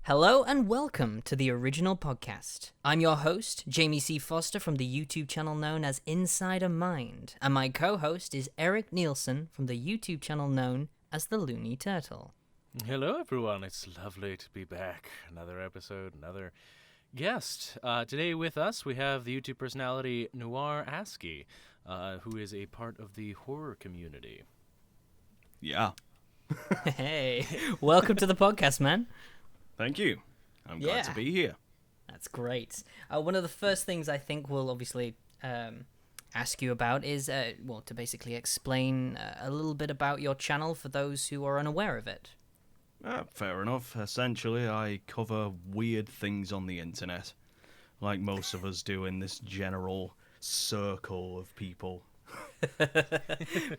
Hello and welcome to the original podcast. I'm your host, Jamie C. Foster from the YouTube channel known as Inside a Mind, and my co-host is Eric Nielsen from the YouTube channel known as The Looney Turtle. Hello, everyone. It's lovely to be back. Another episode, another guest. Today with us, we have the YouTube personality Noir Ascii, who is a part of the horror community. Yeah. Hey, welcome to the podcast, man. Thank you. I'm glad to be here. That's great. One of the first things I think we'll obviously ask you about is, to basically explain a little bit about your channel for those who are unaware of it. Fair enough. Essentially, I cover weird things on the internet, like most of us do in this general circle of people.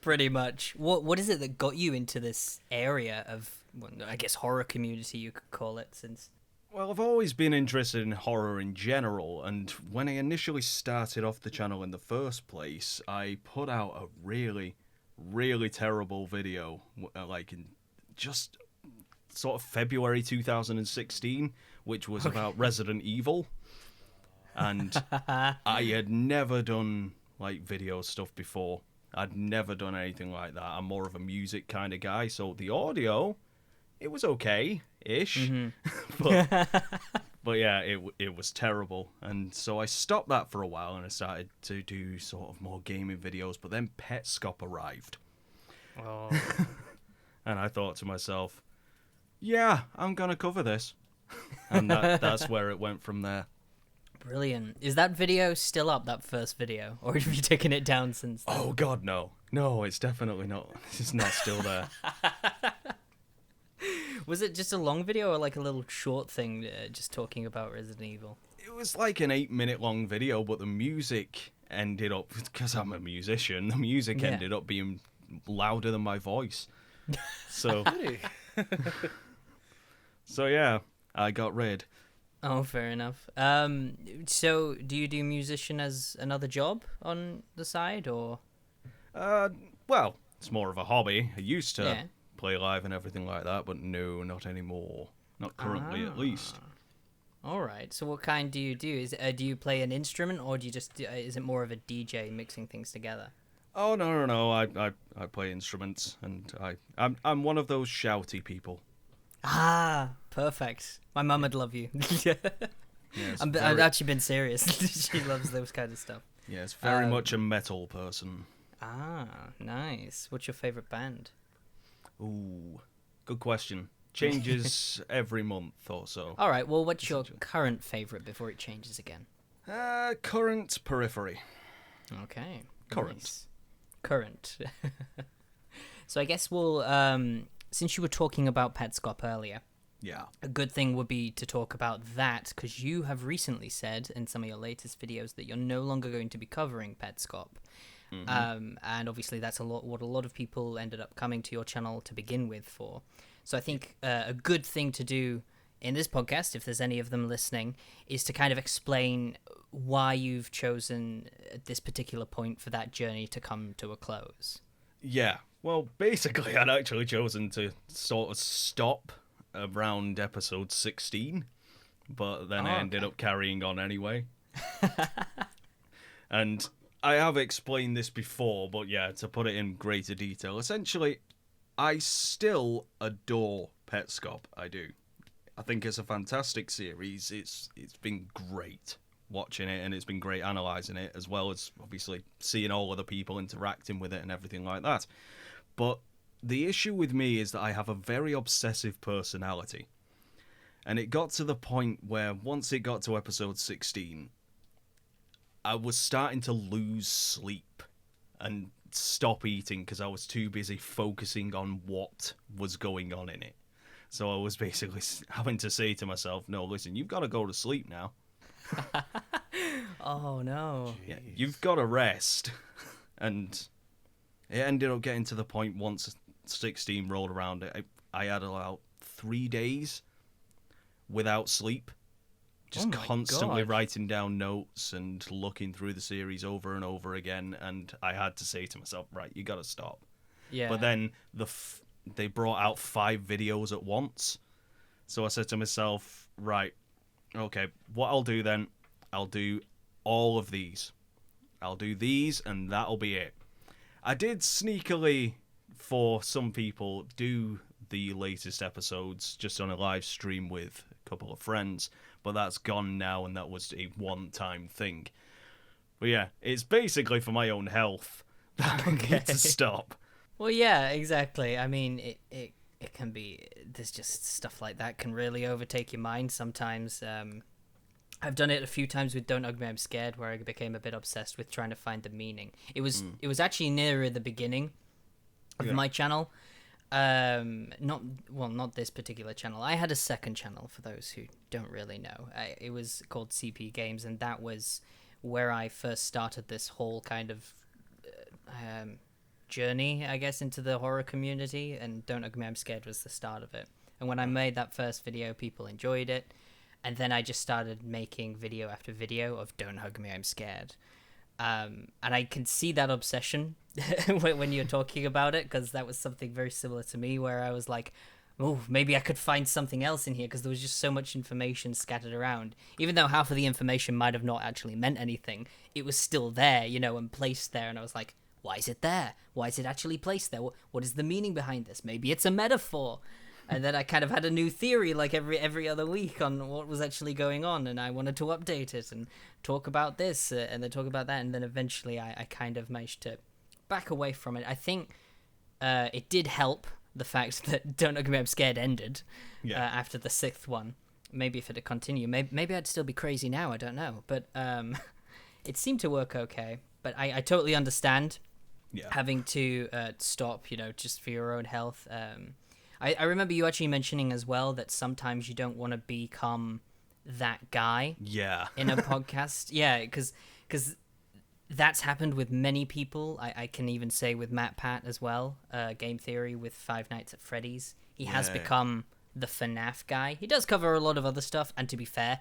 Pretty much. What is it that got you into this area of, well, I guess, horror community, you could call it, since... Well, I've always been interested in horror in general, and when I initially started off the channel in the first place, I put out a really, really terrible video, like in just sort of February 2016, which was about Resident Evil, and I had never done like video stuff before. I'd never done anything like that. I'm more of a music kind of guy, so the audio, it was okay-ish, but yeah, it was terrible, and so I stopped that for a while, and I started to do sort of more gaming videos, but then Petscop arrived. Oh. And I thought to myself, yeah, I'm gonna cover this, and that's where it went from there. Brilliant. Is that video still up, that first video? Or have you taken it down since then? Oh, God, no. No, it's definitely not. It's not still there. Was it just a long video or like a little short thing just talking about Resident Evil? It was like an 8-minute long video, but the music ended up, because I'm a musician, the music ended up being louder than my voice. So, so yeah, I got rid. Oh, fair enough. So do you do musician as another job on the side, or? Well, it's more of a hobby. I used to play live and everything like that, but no, not anymore. Not currently, at least. All right. So what kind do you do? Do you play an instrument, or do you just is it more of a DJ mixing things together? Oh no! I play instruments, and I'm one of those shouty people. Ah, perfect. My mum would love you. I've actually been serious. She loves those kind of stuff. Yeah, it's very much a metal person. Ah, nice. What's your favorite band? Ooh, good question. Changes every month or so. All right, well, what's your current favorite before it changes again? Current Periphery. Okay. Current. Nice. Current. So I guess we'll, since you were talking about Petscop earlier, yeah, a good thing would be to talk about that, because you have recently said in some of your latest videos that you're no longer going to be covering Petscop. Mm-hmm. And obviously that's what a lot of people ended up coming to your channel to begin with for. So I think a good thing to do in this podcast, if there's any of them listening, is to kind of explain why you've chosen at this particular point for that journey to come to a close. Yeah, well, basically I'd actually chosen to sort of stop around episode 16, but then I ended up carrying on anyway. And I have explained this before, but yeah, to put it in greater detail, essentially, I still adore Petscop. I do. I think it's a fantastic series. It's been great watching it, and it's been great analysing it, as well as obviously seeing all of the people interacting with it and everything like that. But the issue with me is that I have a very obsessive personality. And it got to the point where once it got to episode 16, I was starting to lose sleep and stop eating because I was too busy focusing on what was going on in it. So I was basically having to say to myself, no, listen, you've got to go to sleep now. Oh, no. Yeah, you've got to rest. And it ended up getting to the point once 16 rolled around, I had about 3 days without sleep. Just constantly writing down notes and looking through the series over and over again. And I had to say to myself, right, you got to stop. Yeah. But then they brought out 5 videos at once. So I said to myself, right, okay, what I'll do then, I'll do all of these. I'll do these, and that'll be it. I did sneakily, for some people, do the latest episodes just on a live stream with a couple of friends, but that's gone now, and that was a one-time thing. But yeah, it's basically for my own health that I need to stop. Well, yeah, exactly. I mean, it can be, there's just stuff like that can really overtake your mind sometimes. I've done it a few times with Don't Hug Me, I'm Scared, where I became a bit obsessed with trying to find the meaning. It was actually nearer the beginning of my channel. Not this particular channel. I had a second channel, for those who don't really know. It was called CP Games, and that was where I first started this whole kind of journey, I guess, into the horror community, and Don't Hug Me, I'm Scared was the start of it. And when I made that first video, people enjoyed it, and then I just started making video after video of Don't Hug Me, I'm Scared. And I can see that obsession when you're talking about it, because that was something very similar to me, where I was like, oh, maybe I could find something else in here, because there was just so much information scattered around. Even though half of the information might have not actually meant anything, it was still there, you know, and placed there, and I was like, why is it there? Why is it actually placed there? What is the meaning behind this? Maybe it's a metaphor. And then I kind of had a new theory, like every other week, on what was actually going on, and I wanted to update it and talk about this and then talk about that, and then eventually I kind of managed to back away from it. I think it did help, the fact that Don't Hug Me, I'm Scared ended after the 6th one. Maybe if it had continued, maybe I'd still be crazy now, I don't know. But it seemed to work okay. But I totally understand having to stop, you know, just for your own health. I remember you actually mentioning as well that sometimes you don't want to become that guy in a podcast. Yeah, because that's happened with many people. I can even say with Matt Pat as well, Game Theory with Five Nights at Freddy's. He has become the FNAF guy. He does cover a lot of other stuff, and to be fair,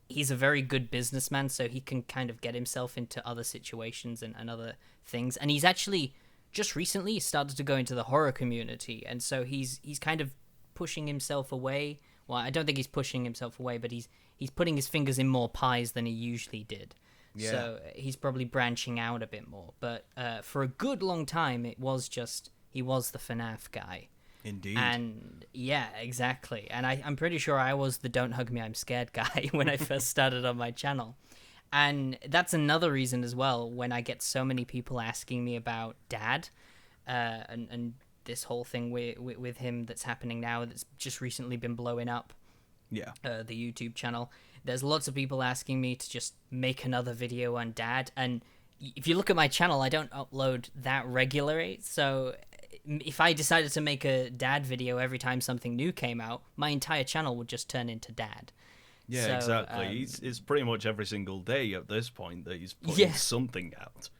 he's a very good businessman, so he can kind of get himself into other situations and other things. And he's actually just recently started to go into the horror community, and so he's kind of pushing himself away. Well, I don't think he's pushing himself away, but he's putting his fingers in more pies than he usually did. Yeah. So he's probably branching out a bit more. But for a good long time, he was the FNAF guy. Indeed. And yeah, exactly. And I'm pretty sure I was the Don't Hug Me, I'm Scared guy when I first started on my channel. And that's another reason as well, when I get so many people asking me about Dad and this whole thing with him that's happening now, that's just recently been blowing up, the YouTube channel. There's lots of people asking me to just make another video on Dad. And if you look at my channel, I don't upload that regularly. So if I decided to make a Dad video every time something new came out, my entire channel would just turn into Dad. Yeah, so, exactly. It's pretty much every single day at this point that he's putting something out.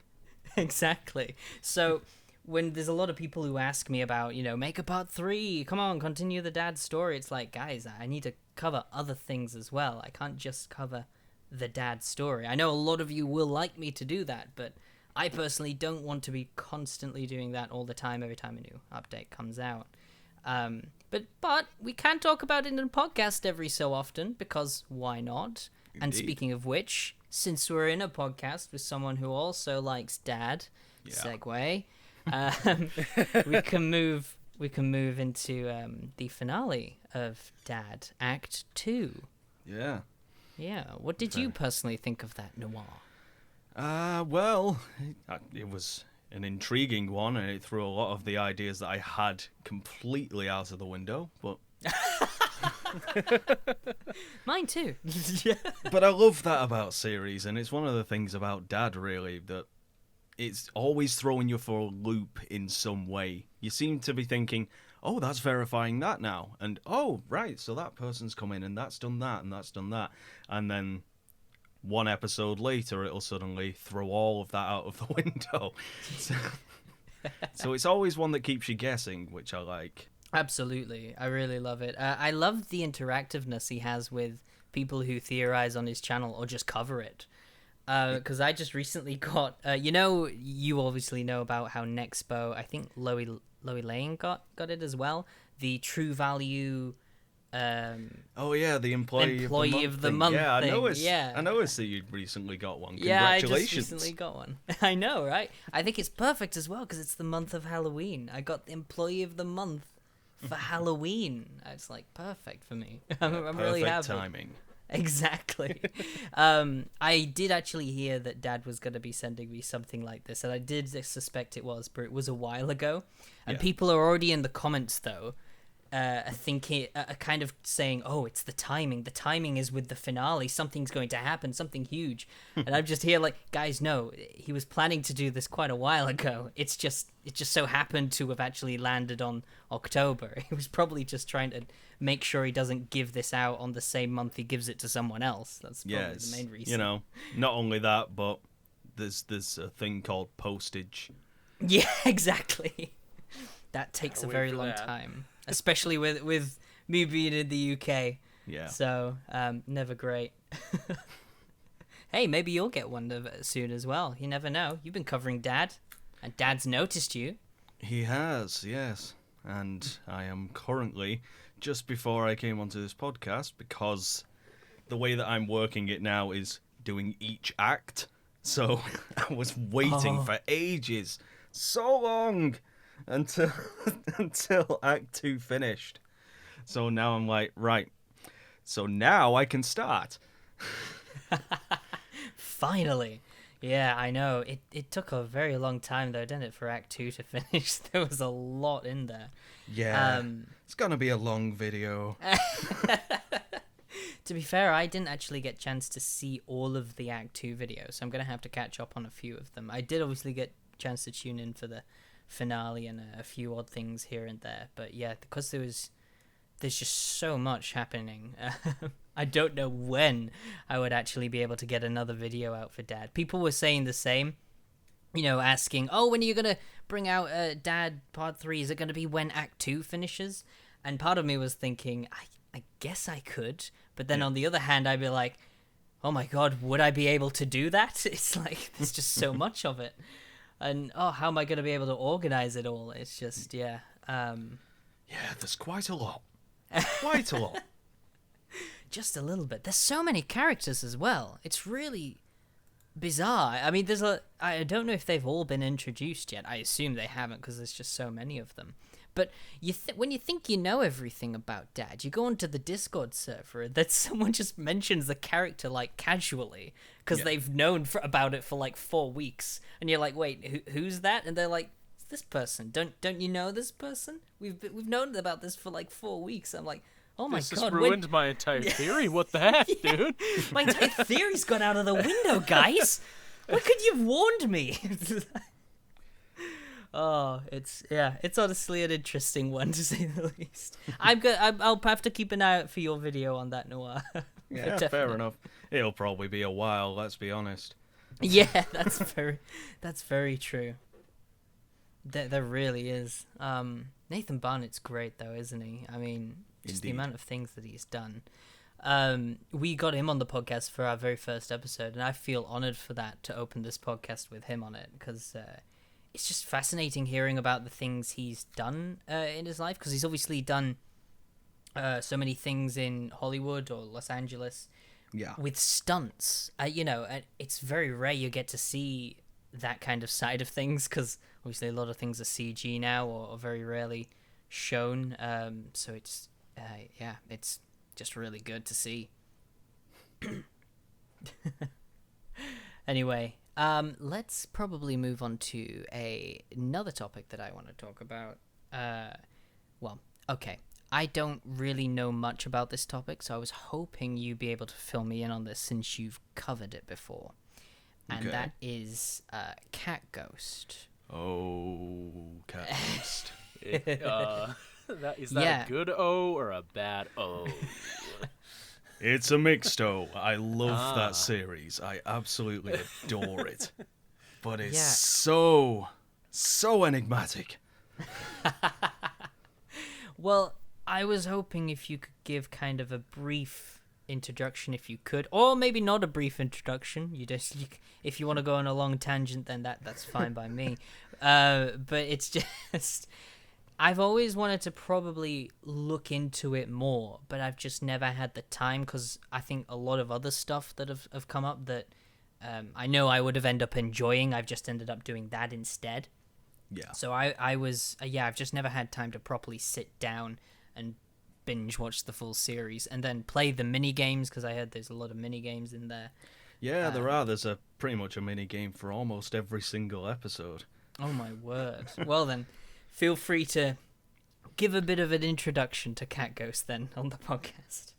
Exactly. So when there's a lot of people who ask me about, you know, make a part 3, come on, continue the Dad story, it's like, guys, I need to cover other things as well. I can't just cover the Dad story. I know a lot of you will like me to do that, but I personally don't want to be constantly doing that all the time, every time a new update comes out. But we can talk about it in a podcast every so often, because why not? Indeed. And speaking of which, since we're in a podcast with someone who also likes Dad, segue, we can move into the finale of Dad, Act 2. Yeah. Yeah. What did you personally think of that, Noir? Well, it was an intriguing one, and it threw a lot of the ideas that I had completely out of the window, but mine too. But I love that about series, and it's one of the things about Dad, really, that it's always throwing you for a loop in some way. You seem to be thinking, oh, that's verifying that now, and oh, right, so that person's come in, and that's done that, and that's done that, and then one episode later, it'll suddenly throw all of that out of the window. So it's always one that keeps you guessing, which I like. Absolutely. I really love it. I love the interactiveness he has with people who theorize on his channel or just cover it. Because I just recently got... you obviously know about how Nexpo, I think Loey Lane got it as well. The True Value Oh yeah, the employee of the month Yeah, thing. I noticed that you'd recently got one. Yeah, I Congratulations. just recently got one. I know, right? I think it's perfect as well because it's the month of Halloween. I got the employee of the month for Halloween. It's like perfect for me. I'm really happy. Perfect timing. Exactly. I did actually hear that Dad was going to be sending me something like this, and I did suspect it was, but it was a while ago. And people are already in the comments, though, kind of saying, oh, it's the timing. The timing is with the finale. Something's going to happen, something huge. And I'm just here like, guys, no, he was planning to do this quite a while ago. It just so happened to have actually landed on October. He was probably just trying to make sure he doesn't give this out on the same month he gives it to someone else. That's probably the main reason. You know, not only that, but there's a thing called postage. Yeah, exactly. That takes a very long time. Especially with me being in the UK. Yeah. So, never great. Hey, maybe you'll get one soon as well. You never know. You've been covering Dad, and Dad's noticed you. He has, yes. And I am currently, just before I came onto this podcast, because the way that I'm working it now is doing each act. So I was waiting for ages. So long. Until Act 2 finished. So now I'm like, right. So now I can start. Finally. Yeah, I know. It took a very long time, though, didn't it, for Act 2 to finish? There was a lot in there. Yeah. It's going to be a long video. To be fair, I didn't actually get a chance to see all of the Act 2 videos, so I'm going to have to catch up on a few of them. I did obviously get a chance to tune in for the finale and a few odd things here and there, but yeah, because there's just so much happening. I don't know when I would actually be able to get another video out for Dad. People were saying the same, you know, asking, oh, when are you gonna bring out Dad Part 3? Is it gonna be when Act 2 finishes? And part of me was thinking, I guess I could, but then on the other hand, I'd be like, oh my god, would I be able to do that? It's like there's just so much of it. And, how am I going to be able to organize it all? It's just, yeah. Yeah, there's quite a lot. Quite a lot. Just a little bit. There's so many characters as well. It's really bizarre. I mean, I don't know if they've all been introduced yet. I assume they haven't because there's just so many of them. But when you think you know everything about Dad, you go onto the Discord server that someone just mentions the character like casually because they've known about it for like 4 weeks, and you're like, wait, who's that? And they're like, it's this person. Don't you know this person? We've known about this for like 4 weeks. I'm like, oh my god, this has ruined my entire theory. What the heck, dude? My entire theory's gone out of the window, guys. Why could you have warned me? Oh, it's honestly an interesting one to say the least. I'll have to keep an eye out for your video on that, Noir. Yeah, fair enough. It'll probably be a while, let's be honest. Yeah, that's very true. There really is. Nathan Barnett's great though, isn't he? I mean, just the amount of things that he's done. We got him on the podcast for our very first episode, and I feel honored for that, to open this podcast with him on it, because it's just fascinating hearing about the things he's done in his life, because he's obviously done so many things in Hollywood or Los Angeles with stunts. You know, it's very rare you get to see that kind of side of things, because obviously a lot of things are CG now or very rarely shown. So it's it's just really good to see. Anyway, let's probably move on to another topic that I want to talk about. Well, okay. I don't really know much about this topic, so I was hoping you'd be able to fill me in on this since you've covered it before. And that is Cat Ghost. Oh, Cat Ghost. Is that a good O or a bad O? It's a mixed O. I love that series. I absolutely adore it. But it's so enigmatic. Well, I was hoping if you could give kind of a brief introduction, if you could, or maybe not a brief introduction. If you want to go on a long tangent, then that's fine by me. But it's just, I've always wanted to probably look into it more, but I've just never had the time because I think a lot of other stuff that have come up that I know I would have ended up enjoying, I've just ended up doing that instead. Yeah. So I was, I've just never had time to properly sit down and binge watch the full series and then play the mini games because I heard there's a lot of mini games in there. Yeah, there are. There's pretty much a mini game for almost every single episode. Oh my word. Well then, feel free to give a bit of an introduction to Cat Ghost then on the podcast.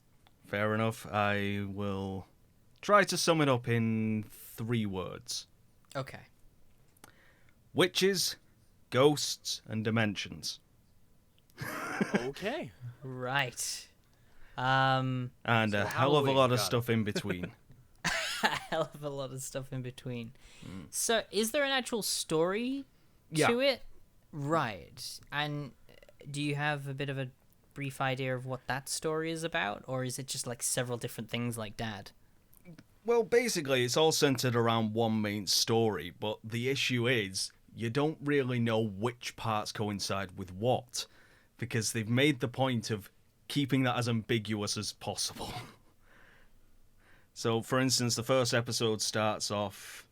Fair enough. I will try to sum it up in 3 words. Okay. Witches, ghosts, and dimensions. Okay. Right. And So a hell of a Halloween, lot of got it. stuff in between. A hell of a lot of stuff in between. So, is there an actual story Yeah. to it? Right. And do you have a bit of a brief idea of what that story is about? Or is it just like several different things like Dad? Well, basically, it's all centered around one main story, but the issue is you don't really know which parts coincide with what, because they've made the point of keeping that as ambiguous as possible. So, for instance, the first episode starts off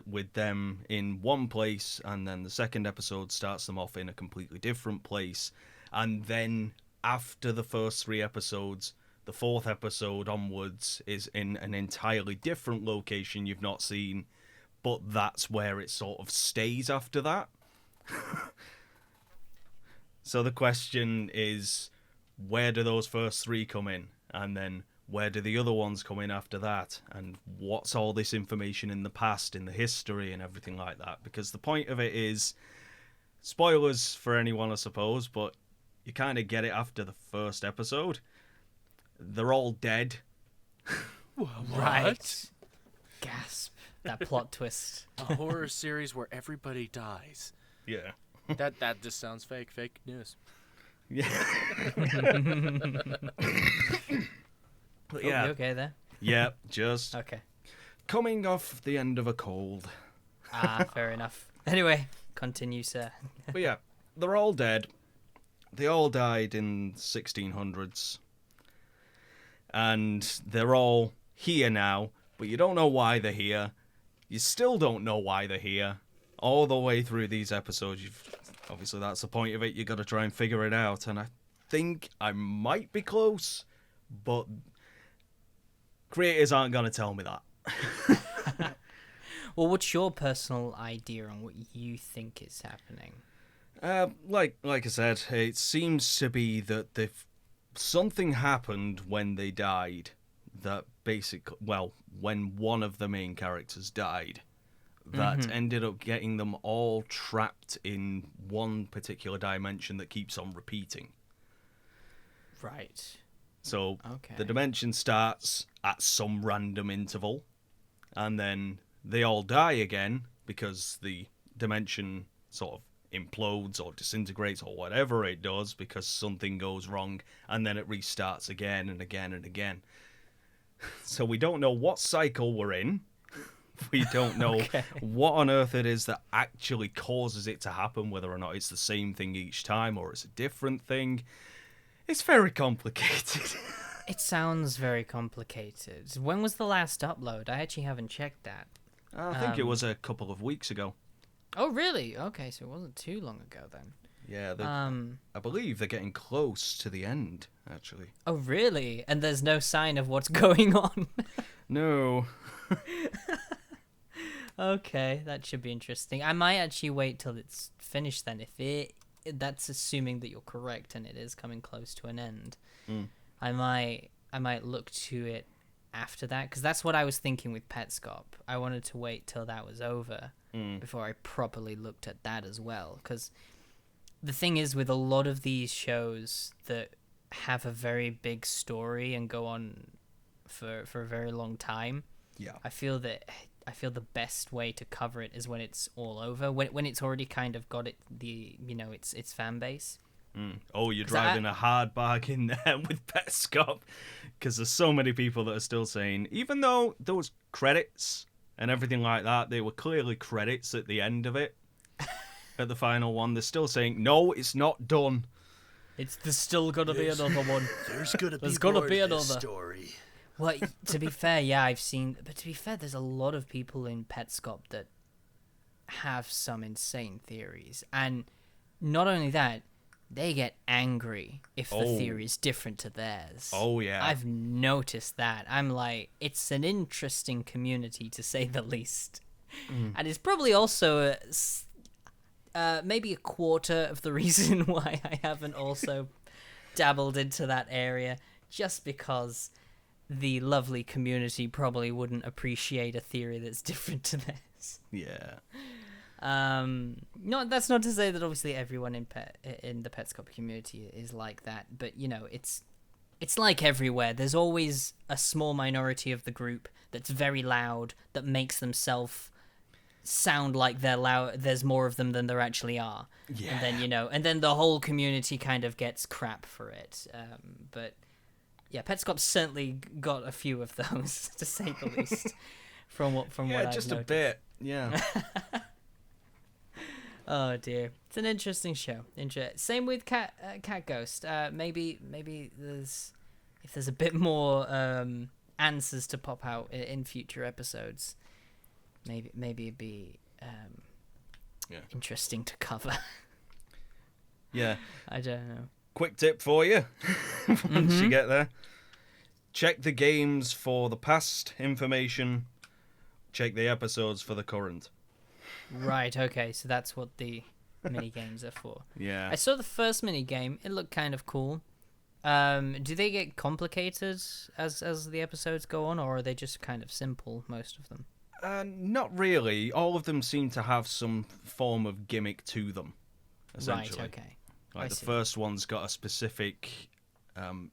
with them in one place, and then the second episode starts them off in a completely different place, and then after the first 3 episodes, the 4th episode onwards is in an entirely different location you've not seen, but that's where it sort of stays after that. So the question is, where do those first 3 come in? And then where do the other ones come in after that? And what's all this information in the past, in the history and everything like that? Because the point of it is, spoilers for anyone I suppose, but you kind of get it after the first episode. They're all dead. Right. Gasp. That plot twist. A horror series where everybody dies. Yeah. That just sounds fake. Fake news. Yeah. But Oh, yeah. you okay there? Yeah, just Okay. coming off the end of a cold. Fair enough. Anyway, continue, sir. But yeah, they're all dead. They all died in 1600s. And they're all here now, but you don't know why they're here. You still don't know why they're here. All the way through these episodes, obviously that's the point of it, you got to try and figure it out. And I think I might be close, but creators aren't going to tell me that. Well, what's your personal idea on what you think is happening? Like I said, it seems to be that something happened when they died. That when one of the main characters died, that ended up getting them all trapped in one particular dimension that keeps on repeating. Right. So Okay. the dimension starts at some random interval, and then they all die again because the dimension sort of implodes or disintegrates or whatever it does because something goes wrong, and then it restarts again and again and again. So we don't know what cycle we're in. We don't know what on earth it is that actually causes it to happen, whether or not it's the same thing each time or it's a different thing. It's very complicated. It sounds very complicated. When was the last upload? I actually haven't checked that. I think it was a couple of weeks ago. Oh, really? Okay, so it wasn't too long ago then. Yeah, I believe they're getting close to the end, actually. Oh, really? And there's no sign of what's going on? No. Okay, that should be interesting. I might actually wait till it's finished then. That's assuming that you're correct and it is coming close to an end. I might look to it after that, because that's what I was thinking with Petscop. I wanted to wait till that was over before I properly looked at that as well, because the thing is with a lot of these shows that have a very big story and go on for a very long time, I feel the best way to cover it is when it's all over, when it's already kind of got its fan base. Oh, you're driving a hard bargain there with Petscop, because there's so many people that are still saying, even though those credits and everything like that, they were clearly credits at the end of it. at the final one. They're still saying, no, it's not done. There's still gonna be another one. There's gonna be another another story. Well, to be fair, yeah, I've seen. But to be fair, there's a lot of people in Petscop that have some insane theories, and not only that, they get angry if the theory is different to theirs. Oh yeah, I've noticed that. I'm like, it's an interesting community to say the least, and it's probably also maybe a quarter of the reason why I haven't also dabbled into that area, just because the lovely community probably wouldn't appreciate a theory that's different to theirs. yeah. No, that's not to say that obviously everyone in the Petscop community is like that, but you know, it's like everywhere. There's always a small minority of the group that's very loud, that makes themselves sound like they're loud. There's more of them than there actually are. Yeah. And then the whole community kind of gets crap for it. But yeah, Petscop's certainly got a few of those, to say the least. From what I've just noticed. a bit. Yeah. Oh dear, it's an interesting show. Same with Cat Ghost. Maybe if there's a bit more answers to pop out in future episodes, maybe it'd be interesting to cover. Yeah. I don't know. Quick tip for you once you get there. Check the games for the past information. Check the episodes for the current. Right, okay, so that's what the mini games are for. Yeah. I saw the first mini game. It looked kind of cool. Do they get complicated as the episodes go on, or are they just kind of simple, most of them? Not really. All of them seem to have some form of gimmick to them, essentially. Right, okay. Like the first one's got a specific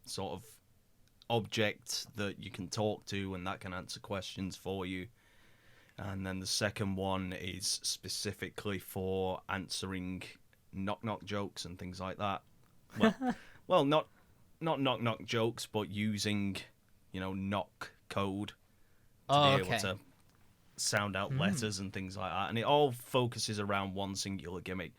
sort of object that you can talk to, and that can answer questions for you. And then the second one is specifically for answering knock-knock jokes and things like that. Well, not knock-knock jokes, but using, knock code to be able to sound out letters and things like that. And it all focuses around one singular gimmick.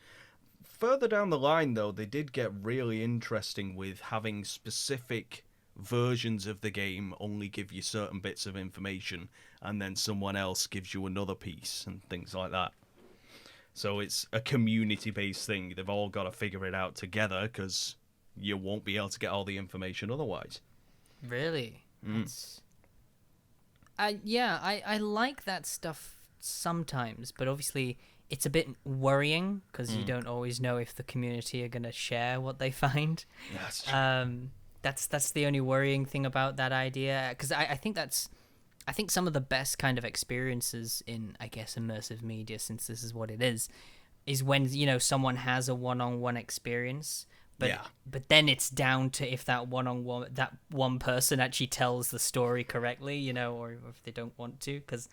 Further down the line, though, they did get really interesting with having specific versions of the game only give you certain bits of information, and then someone else gives you another piece and things like that. So it's a community-based thing. They've all got to figure it out together, because you won't be able to get all the information otherwise. Really? I like that stuff sometimes, but obviously it's a bit worrying, because you don't always know if the community are going to share what they find. Yeah, that's true. That's the only worrying thing about that idea, because I think some of the best kind of experiences in, I guess, immersive media, since this is what it is when someone has a one-on-one experience, but then it's down to if that one person actually tells the story correctly, or if they don't want to. Because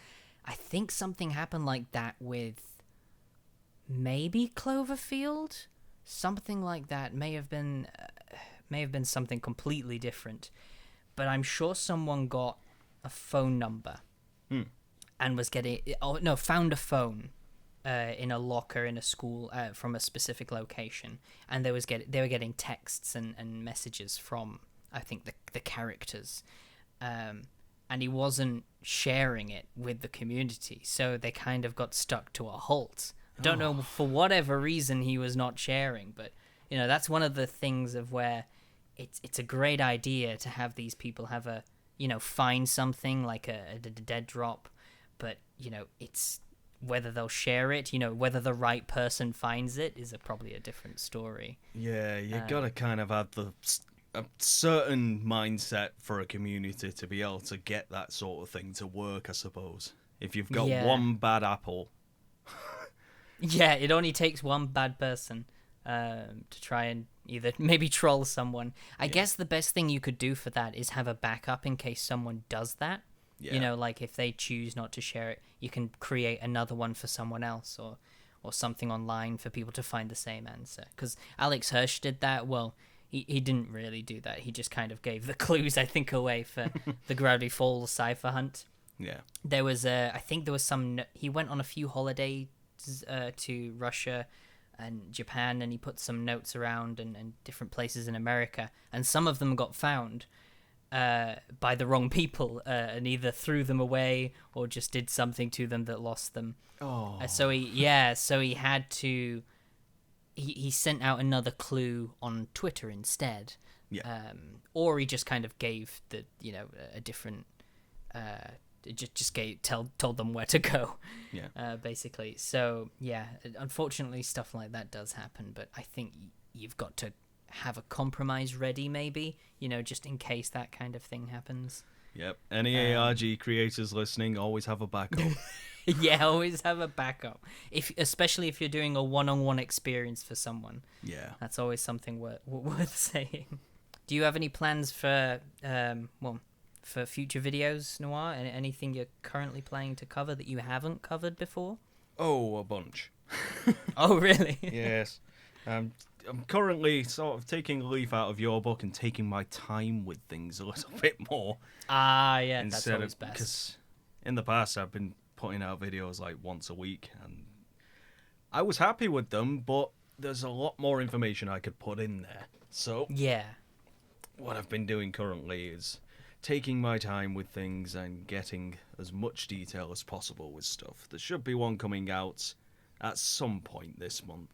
I think something happened like that with maybe Cloverfield, something like that. May have been something completely different, but I'm sure someone got a phone number and found a phone in a locker in a school from a specific location, and they were getting texts and messages from, I think, the characters, and he wasn't sharing it with the community, so they kind of got stuck to a halt. I don't know for whatever reason he was not sharing, but that's one of the things of where it's a great idea to have these people have a find something like a dead drop, but it's whether they'll share it, whether the right person finds it is probably a different story. Yeah, you gotta kind of have a certain mindset for a community to be able to get that sort of thing to work, I suppose. If you've got one bad apple. Yeah, it only takes one bad person to try and either maybe troll someone. I guess the best thing you could do for that is have a backup in case someone does that. Yeah. Like if they choose not to share it, you can create another one for someone else, or something online for people to find the same answer. Because Alex Hirsch did that. Well, he didn't really do that. He just kind of gave the clues, I think, away for the Gravity Falls cipher hunt. Yeah. There was he went on a few holidays to Russia and Japan, and he put some notes around and different places in America, and some of them got found by the wrong people, and either threw them away or just did something to them that lost them. So he had to. He sent out another clue on Twitter instead. Yeah. Or he just kind of gave a different. Told them where to go. Yeah. Basically. So yeah, unfortunately, stuff like that does happen. But I think you've got to have a compromise ready, maybe. Just in case that kind of thing happens. Yep. Any ARG creators listening, always have a backup. Yeah, always have a backup. Especially if you're doing a one-on-one experience for someone. Yeah. That's always something worth saying. Do you have any plans for for future videos, Noir? Anything you're currently planning to cover that you haven't covered before? Oh, a bunch. Oh, really? Yes. I'm currently sort of taking a leaf out of your book and taking my time with things a little bit more. Yeah, that's always best. Because in the past I've been putting out videos like once a week, and I was happy with them, but there's a lot more information I could put in there. So yeah, what I've been doing currently is taking my time with things and getting as much detail as possible with stuff. There should be one coming out at some point this month.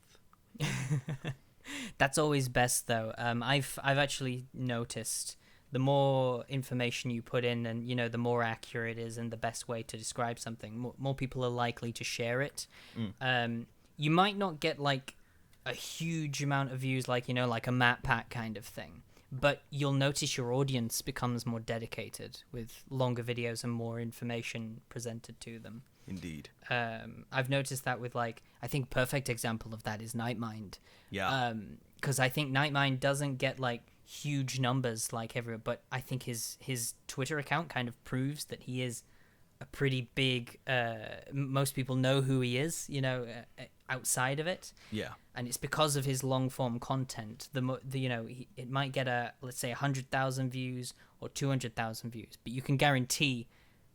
That's always best, though. I've actually noticed the more information you put in, and the more accurate it is, and the best way to describe something, more people are likely to share it. You might not get like a huge amount of views, like like a map pack kind of thing, but you'll notice your audience becomes more dedicated with longer videos and more information presented to them. Indeed. I've noticed that with I think perfect example of that is Nightmind. Yeah. Because I think Nightmind doesn't get huge numbers like everyone, but I think his Twitter account kind of proves that he is a pretty big. Most people know who he is, outside of it. Yeah. And it's because of his long form content. It might get let's say 100,000 views or 200,000 views, but you can guarantee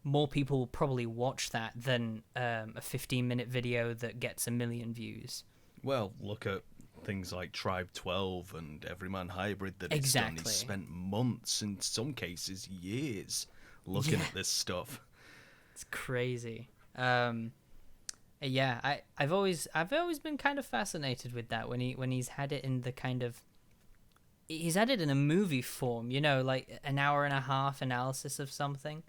more people will probably watch that than a 15-minute video that gets 1 million views. Well, look at things like Tribe 12 and Everyman Hybrid that he's done. He's spent months, in some cases years, looking at this stuff. It's crazy. Yeah, I've always been kind of fascinated with that when he's had it in the kind of. He's had it in a movie form, like an hour and a half analysis of something.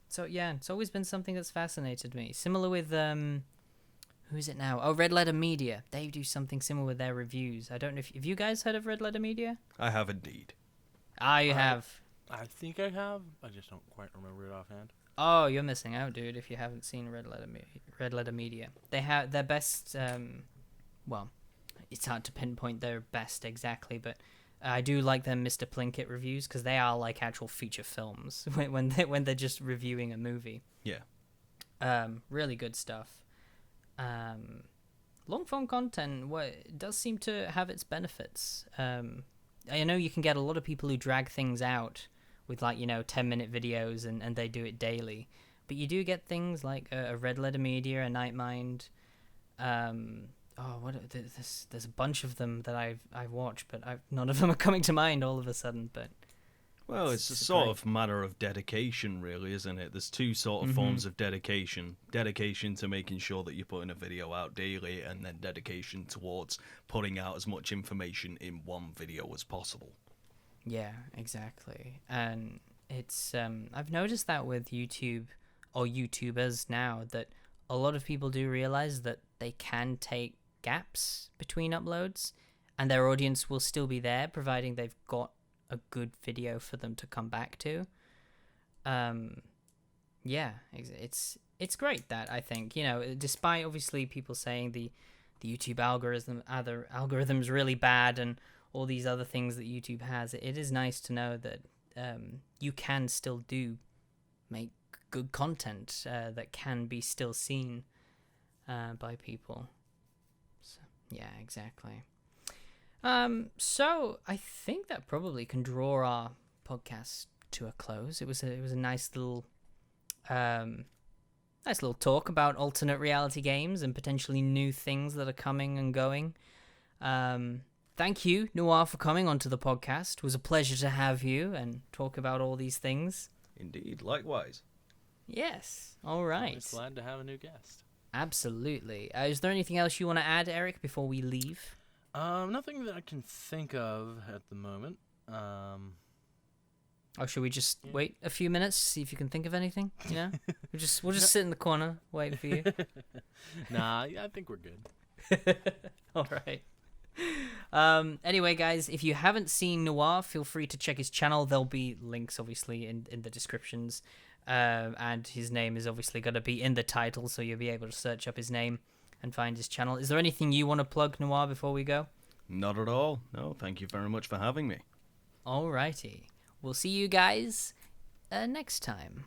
So yeah, it's always been something that's fascinated me. Similar with who is it now? Oh, Red Letter Media. They do something similar with their reviews. I don't know if you guys heard of Red Letter Media? I have indeed. You have. I think I have. I just don't quite remember it offhand. Oh, you're missing out, dude. If you haven't seen Red Letter Media, they have their best. Well, it's hard to pinpoint their best exactly, but I do like their Mr. Plinkett reviews because they are like actual feature films when they're just reviewing a movie. Yeah. Really good stuff. Long form content does seem to have its benefits. I know you can get a lot of people who drag things out with 10-minute videos and they do it daily, but you do get things like a Red Letter Media, a Nightmind. There's a bunch of them that I've watched, but none of them are coming to mind all of a sudden. But well, it's a sort of matter of dedication, really, isn't it? There's two sort of forms of dedication. Dedication to making sure that you're putting a video out daily, and then dedication towards putting out as much information in one video as possible. Yeah, exactly. And it's I've noticed that with YouTube or YouTubers now, that a lot of people do realize that they can take gaps between uploads and their audience will still be there providing they've got a good video for them to come back to. Yeah, it's great that, I think, despite obviously people saying the YouTube algorithm's really bad and all these other things that YouTube has, it is nice to know that you can still make good content that can be still seen by people. So, yeah, exactly. So I think that probably can draw our podcast to a close. It was a nice little Nice little talk about alternate reality games and potentially new things that are coming and going. Thank you, Noir, for coming onto the podcast. It was a pleasure to have you and talk about all these things. Indeed, likewise. Yes. All right. Always glad to have a new guest. Absolutely. Is there anything else you want to add, Eric, before we leave? Nothing that I can think of at the moment. Or should we just wait a few minutes, see if you can think of anything? You know, we'll just sit in the corner, wait for you. Nah, I think we're good. All right. Anyway, guys, if you haven't seen Noir, feel free to check his channel. There'll be links, obviously, in the descriptions. And his name is obviously going to be in the title, so you'll be able to search up his name and find his channel. Is there anything you want to plug, Noir, before we go? Not at all. No, thank you very much for having me. Alrighty. We'll see you guys next time.